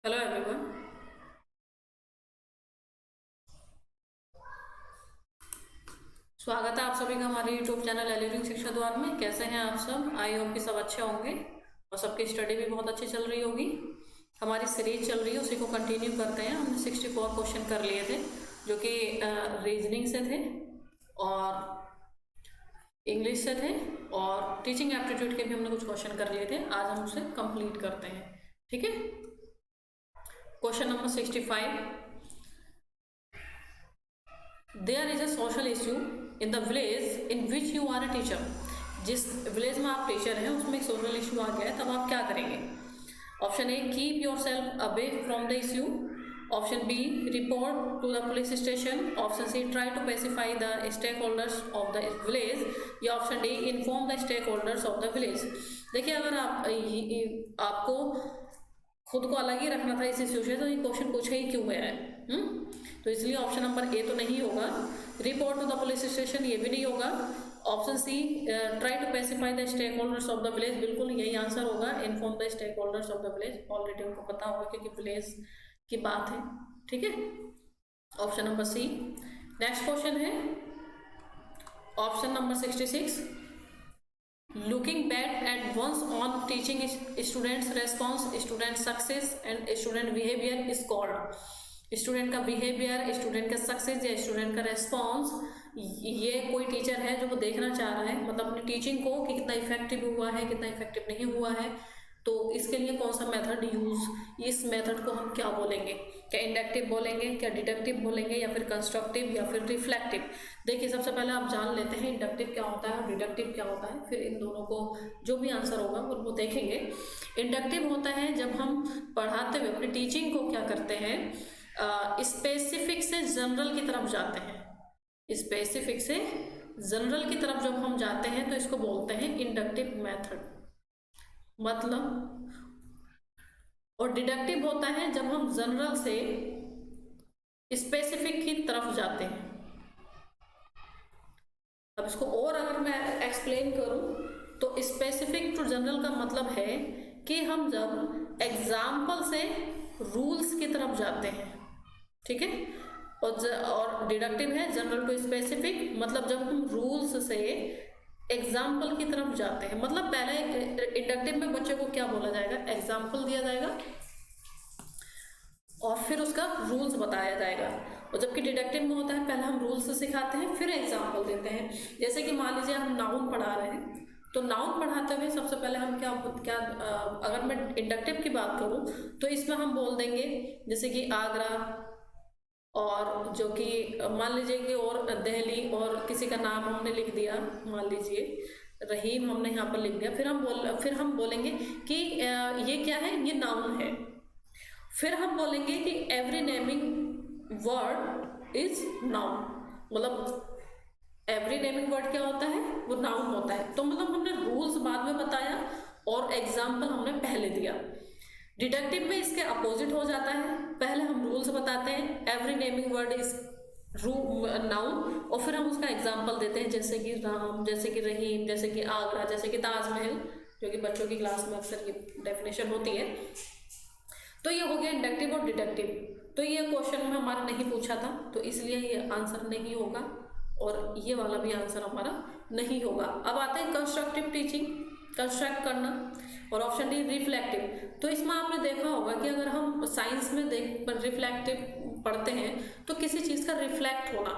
Hello everyone. स्वागत है आप सभी का हमारे यूट्यूब चैनल एलईडी शिक्षा द्वार में। कैसे हैं आप सब? आई होप कि सब अच्छे होंगे और सबकी स्टडी भी बहुत अच्छी चल रही होगी। हमारी सीरीज चल रही है, उसी को कंटिन्यू करते हैं। हमने 64 क्वेश्चन कर लिए थे जो कि रीजनिंग से थे और इंग्लिश से थे और टीचिंग एप्टीट्यूड के भी हमने कुछ क्वेश्चन कर लिए थे। आज हम उसे कंप्लीट करते हैं, ठीक है। Question number 65। There is a social issue in the village in which you are a teacher. जिस विलेज में आप टीचर हैं उसमें एक सोशल इश्यू आ गया है, तब आप क्या करेंगे? Option A, keep yourself away from the issue. Option B, report to the police station. Option C, try to pacify the stake holders of the village. या option D, inform the stake holders of the village. देखिए, अगर आपको खुद को अलग ही रखना था इस इश्यू से, तो ये क्वेश्चन पूछा ही क्यों गया है? तो इसलिए ऑप्शन नंबर ए तो नहीं होगा। Report to the police station ये भी नहीं होगा। Option C, try to pacify the stake holders of the village, बिल्कुल यही आंसर होगा। Inform the stake holders of the village already उनको पता होगा क्योंकि विलेज की बात है, ठीक है। Option number C. Next question है option number 66। Looking back at one's on teaching students response, student success and student behavior is called। Student का बिहेवियर, स्टूडेंट का सक्सेस या स्टूडेंट का रेस्पॉन्स, ये कोई टीचर है जो वो देखना चाह रहा है, मतलब अपनी टीचिंग को कि कितना इफेक्टिव हुआ है, कितना इफेक्टिव नहीं हुआ है, तो इसके लिए कौन सा मेथड यूज, इस मेथड को हम क्या बोलेंगे? क्या इंडक्टिव बोलेंगे, क्या डिडक्टिव बोलेंगे, या फिर कंस्ट्रक्टिव, या फिर रिफ्लेक्टिव? देखिए, सबसे पहले आप जान लेते हैं इंडक्टिव क्या होता है और डिडक्टिव क्या होता है, फिर इन दोनों को जो भी आंसर होगा वो देखेंगे। इंडक्टिव होता है जब हम पढ़ाते हुए अपनी टीचिंग को क्या करते हैं, स्पेसिफिक से जनरल की तरफ जाते हैं। स्पेसिफिक से जनरल की तरफ जब हम जाते हैं तो इसको बोलते हैं इंडक्टिव मेथड, मतलब। और डिडक्टिव होता है जब हम जनरल से स्पेसिफिक की तरफ जाते हैं। अब इसको और अगर मैं एक्सप्लेन करूं तो स्पेसिफिक टू जनरल का मतलब है कि हम जब एग्जाम्पल से रूल्स की तरफ जाते हैं, ठीक है। और डिडक्टिव है जनरल टू स्पेसिफिक, मतलब जब हम रूल्स से एग्जाम्पल की तरफ जाते हैं। मतलब पहले इंडक्टिव में बच्चे को क्या बोला जाएगा, एग्जाम्पल दिया जाएगा और फिर उसका रूल्स बताया जाएगा। और जबकि डिडक्टिव में होता है पहले हम रूल्स सिखाते हैं फिर एग्जाम्पल देते हैं। जैसे कि मान लीजिए हम नाउन पढ़ा रहे हैं, तो नाउन पढ़ाते हुए सबसे पहले हम क्या अगर मैं इंडक्टिव की बात करूं तो इसमें हम बोल देंगे जैसे कि आगरा, और जो कि मान लीजिए कि और दिल्ली, और किसी का नाम हमने लिख दिया, मान लीजिए रहीम हमने यहाँ पर लिख दिया, फिर हम बोलेंगे कि ये क्या है, ये नाउन है। फिर हम बोलेंगे कि every naming word is noun, मतलब एवरी नेमिंग वर्ड क्या होता है, वो नाउन होता है। तो मतलब हमने रूल्स बाद में बताया और एग्जाम्पल हमने पहले दिया। डिडक्टिव में इसके अपोजिट हो जाता है, पहले हम रूल्स बताते हैं, every naming word is noun, और फिर हम उसका एग्जाम्पल देते हैं, जैसे कि राम, जैसे कि रहीम, जैसे कि आगरा, जैसे कि ताजमहल, जो कि बच्चों की क्लास में अक्सर ये डेफिनेशन होती है। तो ये हो गया इंडक्टिव और डिडक्टिव। तो ये क्वेश्चन में हमारा नहीं पूछा था, तो इसलिए ये आंसर नहीं होगा और ये वाला भी आंसर हमारा नहीं होगा। अब आते हैं कंस्ट्रक्टिव टीचिंग, कंस्ट्रक्ट करना, और ऑप्शन डी रिफ्लेक्टिव। तो इसमें आपने देखा होगा कि अगर हम साइंस में रिफ्लेक्टिव पढ़ते हैं तो किसी चीज़ का रिफ्लेक्ट होना,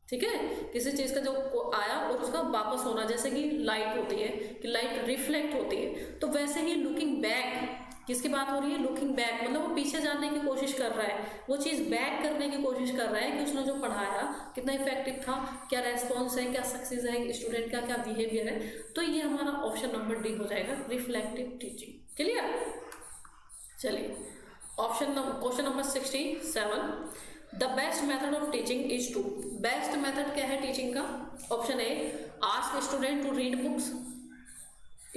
ठीक है, किसी चीज़ का जो आया और उसका वापस होना, जैसे कि लाइट होती है कि लाइट रिफ्लेक्ट होती है, तो वैसे ही लुकिंग बैक, किसकी बात हो रही है, लुकिंग बैक, मतलब वो पीछे जाने की कोशिश कर रहा है, वो चीज़ बैक करने की कोशिश कर रहा है कि उसने जो पढ़ाया कितना इफेक्टिव था, क्या रेस्पॉन्स है, क्या सक्सेस है स्टूडेंट का, क्या बिहेवियर है। तो ये हमारा ऑप्शन नंबर डी हो जाएगा, रिफ्लेक्टिव टीचिंग। क्लियर? चलिए question number 67। The best method of teaching is to. Best method क्या है टीचिंग का? Option A, ask student to read books,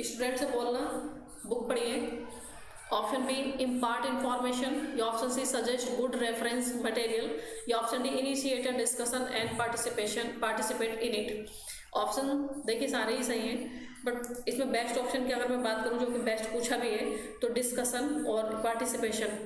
student से बोलना बुक पढ़िए। ऑप्शन बी, इम्पार्ट इंफॉर्मेशन, या option C, suggest good reference material, या option D, initiate a discussion and participate in it. Option देखिए सारे ही सही हैं, बट इसमें बेस्ट ऑप्शन की अगर मैं बात करूं जो कि बेस्ट पूछा भी है, तो डिस्कशन और पार्टिसिपेशन।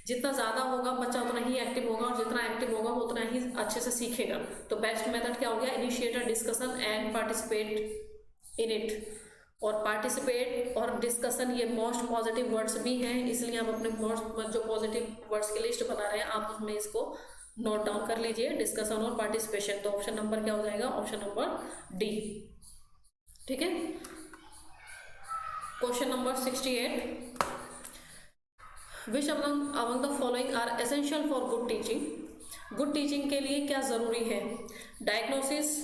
जितना ज़्यादा होगा बच्चा उतना ही एक्टिव होगा, और जितना एक्टिव होगा वो उतना ही अच्छे से सीखेगा। तो बेस्ट मेथड क्या हो गया, initiate a discussion and participate in it. और पार्टिसिपेट और डिस्कशन ये मोस्ट पॉजिटिव वर्ड्स भी हैं, इसलिए हम अपने मोस्ट जो पॉजिटिव वर्ड्स की लिस्ट बना रहे हैं आप उसमें इसको नोट डाउन कर लीजिए, डिस्कशन और पार्टिसिपेशन। तो ऑप्शन नंबर क्या हो जाएगा, ऑप्शन नंबर डी। ठीक है, question number 68, which among the following are essential for good teaching. Good teaching के लिए क्या ज़रूरी है, डायग्नोसिस,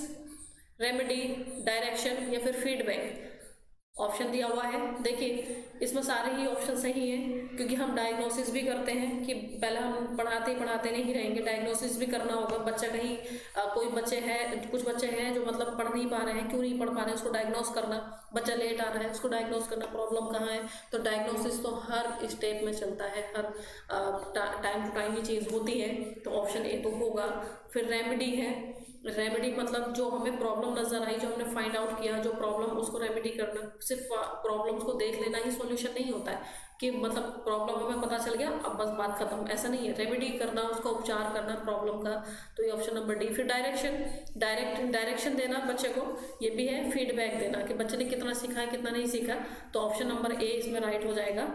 रेमेडी, डायरेक्शन या फिर फीडबैक। ऑप्शन दिया हुआ है, देखिए इसमें सारे ही ऑप्शन सही हैं, क्योंकि हम डायग्नोसिस भी करते हैं कि पहले हम पढ़ाते नहीं रहेंगे, डायग्नोसिस भी करना होगा। बच्चा कहीं कोई बच्चे हैं, कुछ बच्चे हैं जो मतलब पढ़ नहीं पा रहे हैं, क्यों नहीं पढ़ पा रहे हैं उसको डायग्नोस करना, बच्चा लेट आ रहा है उसको डायग्नोस करना, प्रॉब्लम कहाँ है। तो डायग्नोसिस तो हर स्टेप में चलता है, हर टाइम टू टाइम ये चीज़ होती है, तो ऑप्शन ए तो होगा। फिर रेमेडी है, रेमेडी मतलब जो हमें प्रॉब्लम नजर आई, जो हमने फाइंड आउट किया जो प्रॉब्लम, उसको रेमेडी करना। सिर्फ प्रॉब्लम्स को देख लेना ही सॉल्यूशन नहीं होता है कि मतलब प्रॉब्लम हमें पता चल गया अब बस बात खत्म, ऐसा नहीं है। रेमेडी करना, उसका उपचार करना प्रॉब्लम का, तो ये ऑप्शन नंबर डी। फिर डायरेक्शन, डायरेक्शन देना बच्चे को, ये भी है। फीडबैक देना कि बच्चे ने कितना सीखा है कितना नहीं सीखा, तो ऑप्शन नंबर ए इसमें राइट हो जाएगा।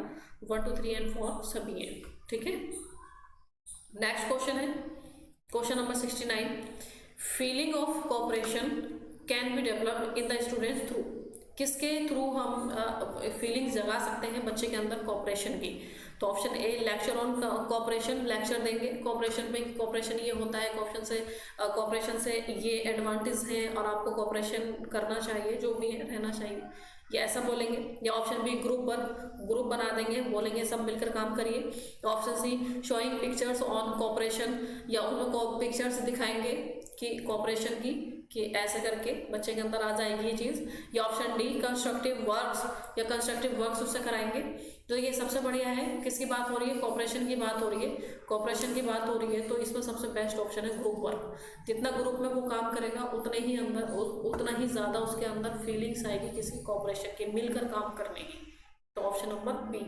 1 2 3 एंड 4 सभी है। ठीक है, नेक्स्ट क्वेश्चन है question number 69, feeling of cooperation can be developed in the students through. किसके थ्रू हम फीलिंग्स जगा सकते हैं बच्चे के अंदर कोऑपरेशन की। तो option A, lecture on cooperation, lecture देंगे कोऑपरेशन में, कोऑपरेशन ये होता है, कोऑपरेशन से ये एडवांटेज है और आपको कोऑपरेशन करना चाहिए, जो भी है रहना चाहिए, ये ऐसा बोलेंगे। या option B, group work, group बना देंगे, बोलेंगे सब मिलकर काम करिए। Option C, showing pictures on cooperation, या उनको पिक्चर्स दिखाएंगे कि कोऑपरेशन की, कि ऐसे करके बच्चे के अंदर आ जाएगी ये चीज़। या ऑप्शन डी, कंस्ट्रक्टिव वर्क्स, या कंस्ट्रक्टिव वर्क्स उससे कराएंगे। तो ये सबसे बढ़िया है, किसकी बात हो रही है, कोऑपरेशन की बात हो रही है, कोऑपरेशन की बात हो रही है, तो इसमें सबसे बेस्ट ऑप्शन है ग्रुप वर्क। जितना ग्रुप में वो काम करेगा उतने ही अंदर, उतना ही ज़्यादा उसके अंदर फीलिंग्स आएगी किसी कोऑपरेशन की, मिलकर काम करने की। तो option number B.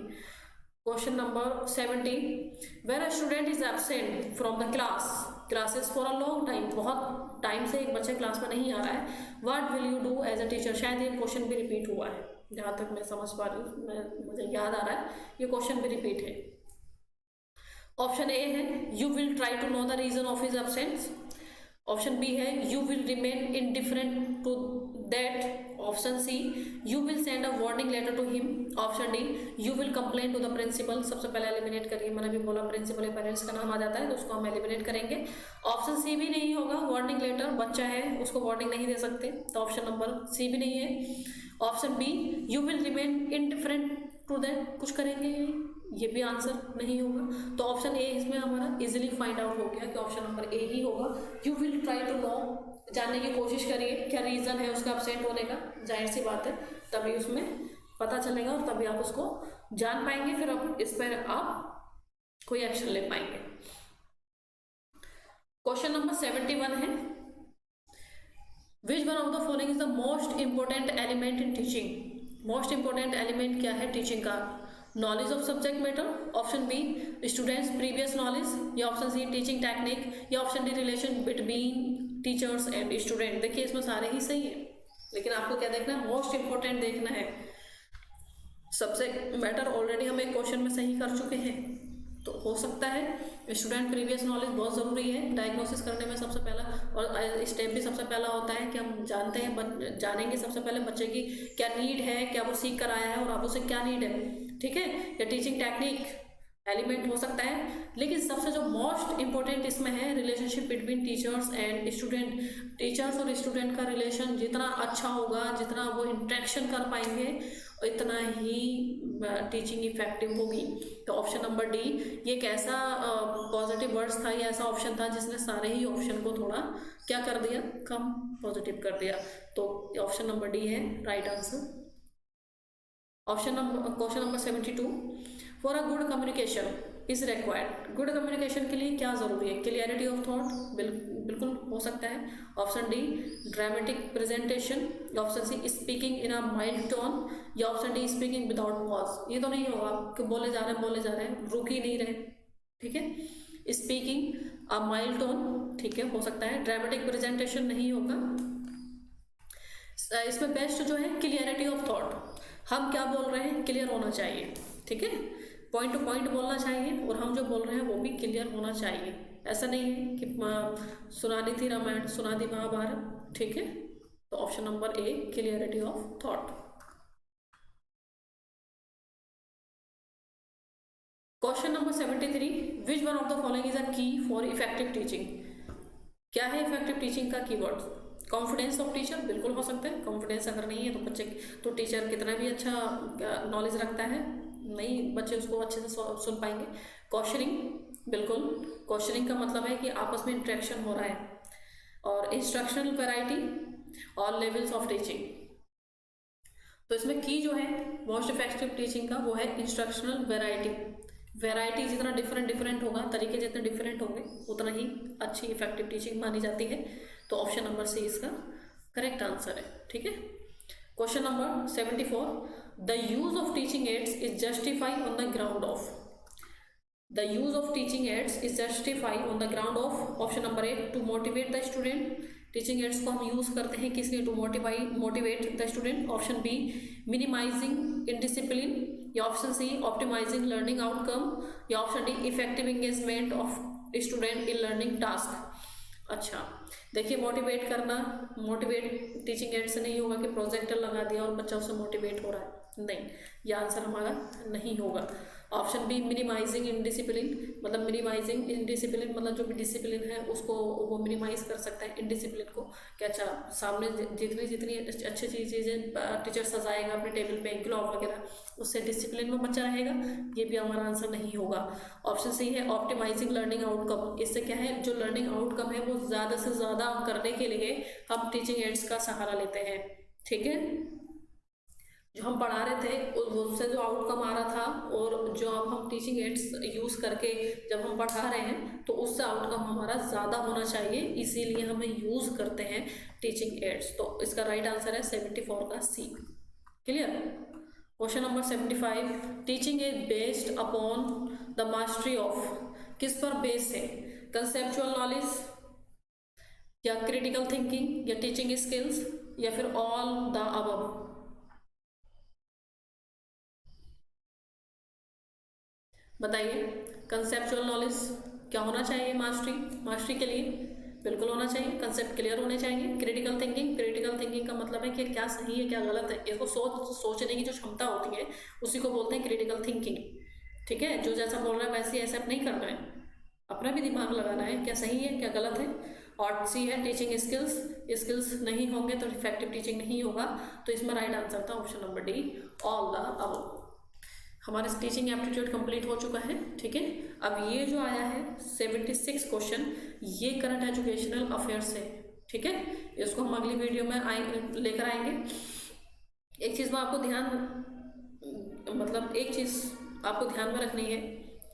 Question number 70, when a student is absent from the classes for a long time, बहुत टाइम से एक बच्चा क्लास में नहीं आ रहा है, what will you do as a teacher. शायद ये क्वेश्चन भी रिपीट हुआ है, जहाँ तक मैं समझ पा रही हूँ, मुझे याद आ रहा है ये क्वेश्चन भी रिपीट है। ऑप्शन ए है, you will try to know the reason of his absence. Option B है, you will remain indifferent to that. Option C, you will send a warning letter to him. Option D, you will complain to the principal. सबसे पहले eliminate करिए, मैंने भी बोला principal या parents का नाम आ जाता है तो उसको हम एलिमिनेट करेंगे। ऑप्शन सी भी नहीं होगा, वार्निंग लेटर, बच्चा है उसको वार्निंग नहीं दे सकते, तो ऑप्शन नंबर सी भी नहीं है। Option B, you will remain indifferent to that, कुछ करेंगे, ये भी आंसर नहीं होगा। तो ऑप्शन ए इसमें हमारा इजीली फाइंड आउट हो गया कि ऑप्शन नंबर ए ही होगा। You will try to know, जानने की कोशिश करिए क्या रीज़न है उसका एब्सेंट होने का, जाहिर सी बात है तभी उसमें पता चलेगा और तभी आप उसको जान पाएंगे, फिर आप इस पर आप कोई एक्शन ले पाएंगे। क्वेश्चन नंबर 71 है, which one of the following is the most important element in teaching. Most important element क्या है टीचिंग का, knowledge of subject matter. Option B, students previous knowledge. या ऑप्शन सी, टीचिंग टेक्निक। या option D, relation between teachers and student. देखिए इसमें सारे ही सही है, लेकिन आपको क्या देखना है, मोस्ट इंपॉर्टेंट देखना है। सब्जेक्ट मैटर ऑलरेडी हम एक क्वेश्चन में सही कर चुके हैं, तो हो सकता है स्टूडेंट प्रीवियस नॉलेज बहुत ज़रूरी है डायग्नोसिस करने में। सबसे पहला और स्टेप भी सबसे पहला होता है कि हम जानते हैं, जानेंगे सबसे पहले बच्चे की क्या नीड है, क्या वो सीख कर आया है और अब उसे क्या नीड है। ठीक है, या टीचिंग टेक्निक एलिमेंट हो सकता है, लेकिन सबसे जो मोस्ट इंपॉर्टेंट इसमें है relationship between teachers and student. Teachers और स्टूडेंट का रिलेशन जितना अच्छा होगा, जितना वो इंटरेक्शन कर पाएंगे, इतना ही टीचिंग इफेक्टिव होगी। तो ऑप्शन नंबर डी ये एक ऐसा पॉजिटिव वर्ड्स था, ये ऐसा ऑप्शन था जिसने सारे ही ऑप्शन को थोड़ा क्या कर दिया, कम पॉजिटिव कर दिया। तो ऑप्शन नंबर डी है right answer. Question number 72, for a good communication is required. Good communication के लिए क्या जरूरी है, क्लियरिटी ऑफ थॉट, बिल्कुल हो सकता है। Option D, dramatic presentation. Option C, speaking in a mild tone. या option D, speaking without pause. ये तो नहीं होगा कि बोले जा रहे हैं रुक ही नहीं रहे, ठीक है। स्पीकिंग अ माइल्ड टोन, ठीक है, हो सकता है। ड्रामेटिक प्रेजेंटेशन नहीं होगा। इसमें बेस्ट जो है क्लियरिटी ऑफ थॉट, हम क्या बोल रहे हैं क्लियर होना चाहिए, ठीक है, पॉइंट टू पॉइंट बोलना चाहिए और हम जो बोल रहे हैं वो भी क्लियर होना चाहिए। ऐसा नहीं है कि सुनानी थी रामायण सुना दी महाभारत, ठीक है। तो option number A clarity of thought. Question number 73, which one of the following is a की फॉर इफेक्टिव टीचिंग। क्या है इफेक्टिव टीचिंग का कीवर्ड? कॉन्फिडेंस ऑफ टीचर, बिल्कुल हो सकता है। कॉन्फिडेंस अगर नहीं है तो बच्चे, तो टीचर कितना भी अच्छा नॉलेज रखता है, नहीं बच्चे उसको अच्छे से सुन पाएंगे। क्वेश्चनिंग, बिल्कुल, क्वेश्चनिंग का मतलब है कि आपस में इंटरेक्शन हो रहा है। और इंस्ट्रक्शनल वैरायटी और लेवल्स ऑफ टीचिंग। तो इसमें की जो है मोस्ट इफेक्टिव टीचिंग का वो है इंस्ट्रक्शनल वैरायटी। वैरायटी जितना डिफरेंट होगा, तरीके जितने डिफरेंट होंगे उतना ही अच्छी इफेक्टिव टीचिंग मानी जाती है। तो ऑप्शन नंबर सी इसका करेक्ट आंसर है, ठीक है। Question number 74, the use of teaching aids is justify on the ground of. The use of teaching aids is justify on the ground of. Option number A to motivate the student, teaching aids को हम use करते हैं किस लिए? To motivate the student. Option B minimising indiscipline, या option C optimising learning outcome, या option D effective engagement of student in learning task. अच्छा देखिए, मोटिवेट करना, मोटिवेट टीचिंग एड से नहीं होगा कि प्रोजेक्टर लगा दिया और बच्चा उससे मोटिवेट हो रहा है, नहीं, यह आंसर हमारा नहीं होगा। ऑप्शन बी मिनिमाइजिंग इनडिसिप्लिन, मतलब मिनिमाइजिंग इनडिसिप्लिन मतलब जो भी डिसिप्लिन है उसको वो मिनिमाइज कर सकता है इनडिसिप्लिन को। कि अच्छा सामने जितनी अच्छी चीज़ें टीचर सजाएगा अपने टेबल पे, ग्लॉब वगैरह, उससे डिसिप्लिन में बच्चा रहेगा, ये भी हमारा आंसर नहीं होगा। ऑप्शन सी है ऑप्टिमाइजिंग लर्निंग आउटकम। इससे क्या है, जो लर्निंग आउटकम है वो ज़्यादा से ज़्यादा करने के लिए हम टीचिंग एड्स का सहारा लेते हैं, ठीक है। जो हम पढ़ा रहे थे उससे जो आउटकम आ रहा था, और जो अब हम टीचिंग एड्स यूज़ करके जब हम पढ़ा रहे हैं तो उससे आउटकम हमारा ज़्यादा होना चाहिए, इसीलिए हमें यूज़ करते हैं टीचिंग एड्स। तो इसका राइट आंसर है 74 का C. Clear. Question number 75, teaching is based upon the mastery of, किस पर बेस है? कंसेप्चुअल नॉलेज, या क्रिटिकल थिंकिंग, या टीचिंग स्किल्स, या फिर ऑल द अबव। बताइए, कंसेप्चुअल नॉलेज क्या होना चाहिए? मास्टरी के लिए बिल्कुल होना चाहिए, कंसेप्ट क्लियर होने चाहिए। क्रिटिकल थिंकिंग का मतलब है कि क्या सही है क्या गलत है, इसको सोचने की जो क्षमता होती है उसी को बोलते हैं क्रिटिकल थिंकिंग, ठीक है। जो जैसा बोल रहा है वैसे एक्सेप्ट नहीं करना है, अपना भी दिमाग लगाना है, क्या सही है क्या गलत है। और सी है टीचिंग स्किल्स नहीं होंगे तो इफेक्टिव टीचिंग नहीं होगा। तो इसमें राइट आंसर था option number D, all the above. हमारे टीचिंग एप्टीट्यूड कंप्लीट हो चुका है, ठीक है। अब ये जो आया है 76 क्वेश्चन, ये करंट एजुकेशनल अफेयर्स है, ठीक है। इसको हम अगली वीडियो में लेकर आएंगे। एक चीज़ में आपको एक चीज़ आपको ध्यान में रखनी है,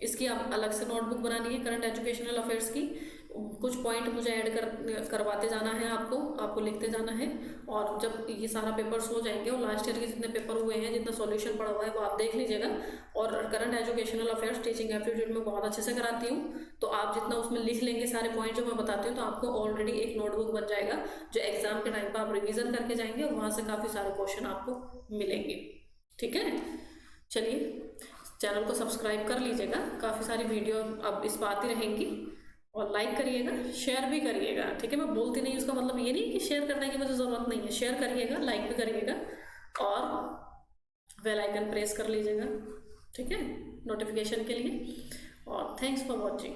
इसकी आप अलग से नोटबुक बनानी है करंट एजुकेशनल अफेयर्स की। कुछ पॉइंट मुझे ऐड करवाते जाना है, आपको लिखते जाना है। और जब ये सारा पेपर्स हो जाएंगे और लास्ट ईयर के जितने पेपर हुए हैं, जितना सॉल्यूशन पड़ा हुआ है वो आप देख लीजिएगा। और current educational affairs teaching aptitude में बहुत अच्छे से कराती हूँ, तो आप जितना उसमें लिख लेंगे सारे पॉइंट जो मैं बताती हूँ, तो आपको ऑलरेडी एक नोटबुक बन जाएगा, जो एग्जाम के टाइम पर आप रिविजन करके जाएंगे और वहाँ से काफ़ी सारे क्वेश्चन आपको मिलेंगे, ठीक है। चलिए, चैनल को सब्सक्राइब कर लीजिएगा, काफ़ी सारी वीडियो अब इस पर आती रहेंगी। और लाइक करिएगा, शेयर भी करिएगा, ठीक है। मैं बोलती नहीं, उसका मतलब ये नहीं कि शेयर करने की मुझे ज़रूरत नहीं है, शेयर करिएगा, लाइक भी करिएगा और बेल आइकन प्रेस कर लीजिएगा, ठीक है, नोटिफिकेशन के लिए। और थैंक्स फॉर वॉचिंग।